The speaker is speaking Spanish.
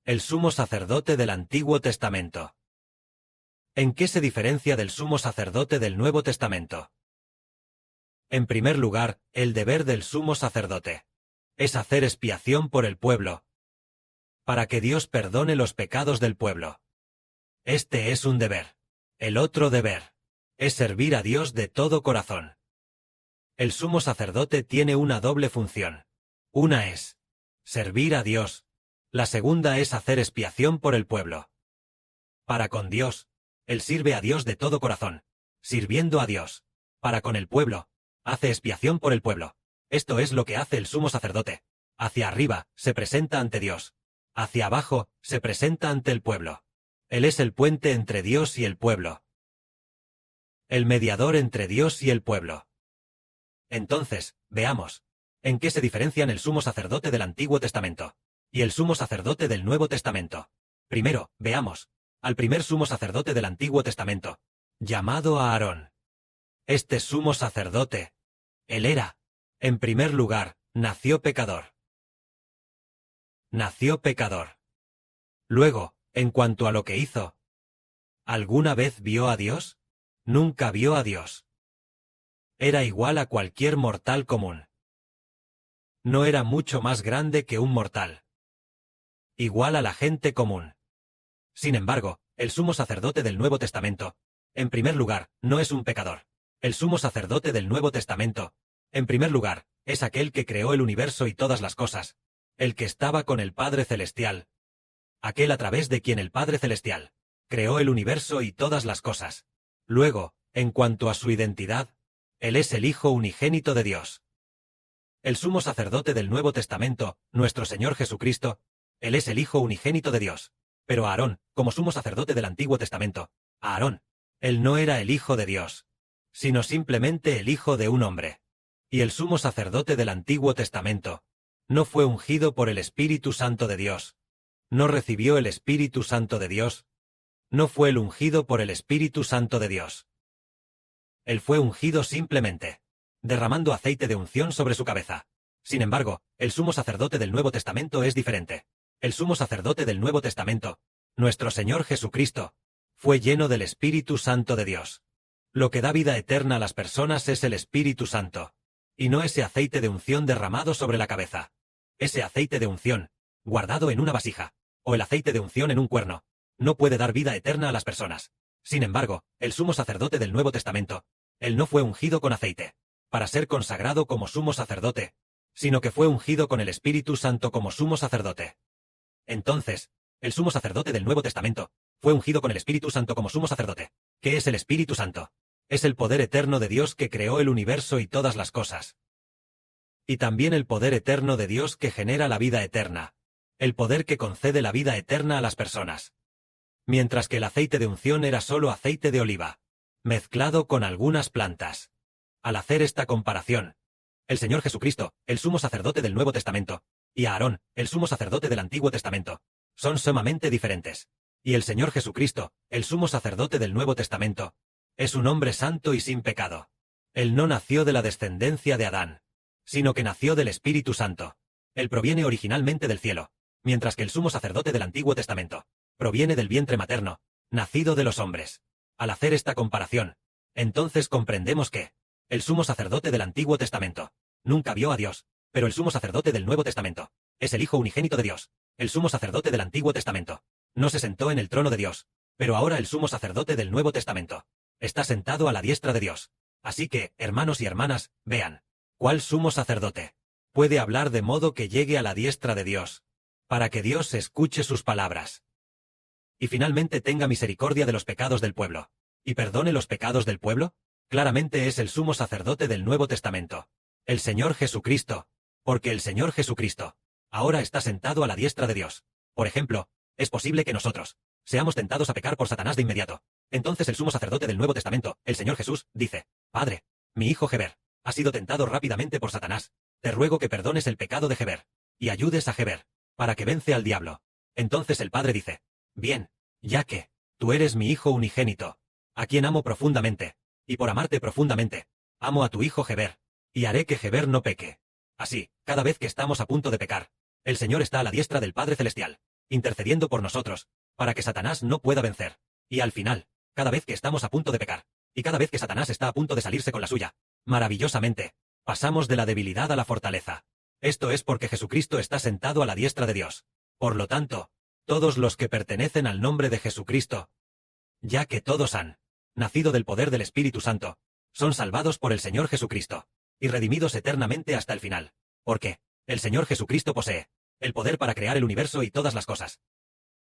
El sumo sacerdote del Antiguo Testamento. ¿En qué se diferencia del sumo sacerdote del Nuevo Testamento? En primer lugar, el deber del sumo sacerdote es hacer expiación por el pueblo, para que Dios perdone los pecados del pueblo. Este es un deber. El otro deber es servir a Dios de todo corazón. El sumo sacerdote tiene una doble función. Una es servir a Dios. La segunda es hacer expiación por el pueblo. Para con Dios, él sirve a Dios de todo corazón, sirviendo a Dios. Para con el pueblo, hace expiación por el pueblo. Esto es lo que hace el sumo sacerdote. Hacia arriba, se presenta ante Dios. Hacia abajo, se presenta ante el pueblo. Él es el puente entre Dios y el pueblo. El mediador entre Dios y el pueblo. Entonces, veamos, ¿en qué se diferencian el sumo sacerdote del Antiguo Testamento y el sumo sacerdote del Nuevo Testamento? Primero, veamos, al primer sumo sacerdote del Antiguo Testamento, llamado Aarón. Este sumo sacerdote, él era, en primer lugar, nació pecador. Nació pecador. Luego, en cuanto a lo que hizo, ¿alguna vez vio a Dios? Nunca vio a Dios. Era igual a cualquier mortal común. No era mucho más grande que un mortal. Igual a la gente común. Sin embargo, el sumo sacerdote del Nuevo Testamento, en primer lugar, no es un pecador. El sumo sacerdote del Nuevo Testamento, en primer lugar, es aquel que creó el universo y todas las cosas, el que estaba con el Padre Celestial. Aquel a través de quien el Padre Celestial creó el universo y todas las cosas. Luego, en cuanto a su identidad, él es el Hijo unigénito de Dios. El sumo sacerdote del Nuevo Testamento, nuestro Señor Jesucristo, él es el Hijo unigénito de Dios. Pero Aarón, como sumo sacerdote del Antiguo Testamento, Aarón, él no era el Hijo de Dios, sino simplemente el hijo de un hombre. Y el sumo sacerdote del Antiguo Testamento no fue ungido por el Espíritu Santo de Dios. No recibió el Espíritu Santo de Dios. No fue el ungido por el Espíritu Santo de Dios. Él fue ungido simplemente, derramando aceite de unción sobre su cabeza. Sin embargo, el sumo sacerdote del Nuevo Testamento es diferente. El sumo sacerdote del Nuevo Testamento, nuestro Señor Jesucristo, fue lleno del Espíritu Santo de Dios. Lo que da vida eterna a las personas es el Espíritu Santo, y no ese aceite de unción derramado sobre la cabeza. Ese aceite de unción, guardado en una vasija, o el aceite de unción en un cuerno, no puede dar vida eterna a las personas. Sin embargo, el sumo sacerdote del Nuevo Testamento, él no fue ungido con aceite, para ser consagrado como sumo sacerdote, sino que fue ungido con el Espíritu Santo como sumo sacerdote. Entonces, el sumo sacerdote del Nuevo Testamento fue ungido con el Espíritu Santo como sumo sacerdote. ¿Qué es el Espíritu Santo? Es el poder eterno de Dios que creó el universo y todas las cosas. Y también el poder eterno de Dios que genera la vida eterna. El poder que concede la vida eterna a las personas. Mientras que el aceite de unción era solo aceite de oliva, mezclado con algunas plantas. Al hacer esta comparación, el Señor Jesucristo, el sumo sacerdote del Nuevo Testamento, y Aarón, el sumo sacerdote del Antiguo Testamento, son sumamente diferentes. Y el Señor Jesucristo, el sumo sacerdote del Nuevo Testamento, es un hombre santo y sin pecado. Él no nació de la descendencia de Adán, sino que nació del Espíritu Santo. Él proviene originalmente del cielo, mientras que el sumo sacerdote del Antiguo Testamento proviene del vientre materno, nacido de los hombres. Al hacer esta comparación, entonces comprendemos que el sumo sacerdote del Antiguo Testamento nunca vio a Dios, pero el sumo sacerdote del Nuevo Testamento es el Hijo unigénito de Dios. El sumo sacerdote del Antiguo Testamento no se sentó en el trono de Dios, pero ahora el sumo sacerdote del Nuevo Testamento está sentado a la diestra de Dios. Así que, hermanos y hermanas, vean, ¿cuál sumo sacerdote puede hablar de modo que llegue a la diestra de Dios, para que Dios escuche sus palabras? Y finalmente tenga misericordia de los pecados del pueblo, y perdone los pecados del pueblo. Claramente es el sumo sacerdote del Nuevo Testamento, el Señor Jesucristo, porque el Señor Jesucristo ahora está sentado a la diestra de Dios. Por ejemplo, es posible que nosotros seamos tentados a pecar por Satanás de inmediato. Entonces el sumo sacerdote del Nuevo Testamento, el Señor Jesús, dice: Padre, mi hijo Geber ha sido tentado rápidamente por Satanás. Te ruego que perdones el pecado de Geber, y ayudes a Geber, para que vence al diablo. Entonces el Padre dice: Bien, ya que tú eres mi hijo unigénito, a quien amo profundamente, y por amarte profundamente, amo a tu hijo Geber, y haré que Geber no peque. Así, cada vez que estamos a punto de pecar, el Señor está a la diestra del Padre Celestial, intercediendo por nosotros, para que Satanás no pueda vencer. Y al final, cada vez que estamos a punto de pecar, y cada vez que Satanás está a punto de salirse con la suya, maravillosamente, pasamos de la debilidad a la fortaleza. Esto es porque Jesucristo está sentado a la diestra de Dios. Por lo tanto, todos los que pertenecen al nombre de Jesucristo, ya que todos han nacido del poder del Espíritu Santo, son salvados por el Señor Jesucristo, y redimidos eternamente hasta el final. Porque el Señor Jesucristo posee el poder para crear el universo y todas las cosas.